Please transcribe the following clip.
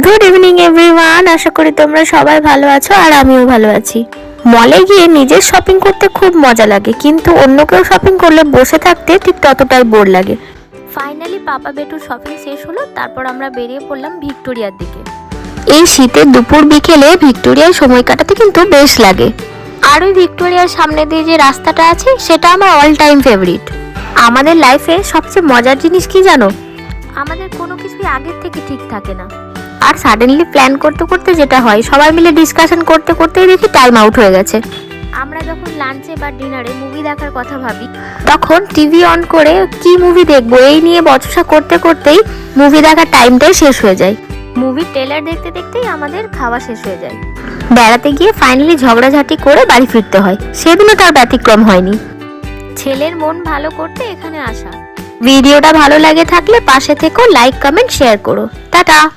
Good evening everyone, আশা করি তোমরা সবাই ভালো আছো আর আমিও ভালো আছি। মলে গিয়ে নিজের শপিং করতে খুব মজা লাগে, কিন্তু অন্য কেউ শপিং করলে বসে থাকতে ঠিক ততটাই বোর লাগে। ফাইনালি পাপা বেটুর শপিং শেষ হলো, তারপর আমরা বেরিয়ে পড়লাম ভিক্টোরিয়ার দিকে। এই শীতের দুপুর বিকেলে ভিক্টোরিয়ায় সময় কাটাতে কিন্তু বেশ লাগে। আর ওই ভিক্টোরিয়ার সামনে দিয়ে যে রাস্তাটা আছে সেটা আমার অল টাইম ফেভারিট। আমাদের লাইফে সবচেয়ে মজার জিনিস কি জানো? আমাদের কোনো কিছুই আগের থেকে ঠিক থাকে না, আর সাডেনলি প্ল্যান করতে করতে যেটা হয়, সবাই মিলে ডিসকাশন করতে করতেই দেখি টাইম আউট হয়ে গেছে। আমরা যখন লাঞ্চে বা ডিনারে মুভি দেখার কথা ভাবি, তখন টিভি অন করে কি মুভি দেখবো এই নিয়ে বচসা করতে করতেই মুভি দেখার টাইমটাই শেষ হয়ে যায়। মুভির ট্রেলার দেখতে দেখতেই আমাদের খাওয়া শেষ হয়ে যায়। বেড়াতে গিয়ে ফাইনালি ঝগড়াঝাটি করে বাড়ি ফিরতে হয়, সেদিনও তার ব্যতিক্রম হয়নি। ছেলের মন ভালো করতে এখানে আসা। ভিডিওটা ভালো লাগে থাকলে পাশে থেকো, লাইক কমেন্ট শেয়ার করো। টাটা।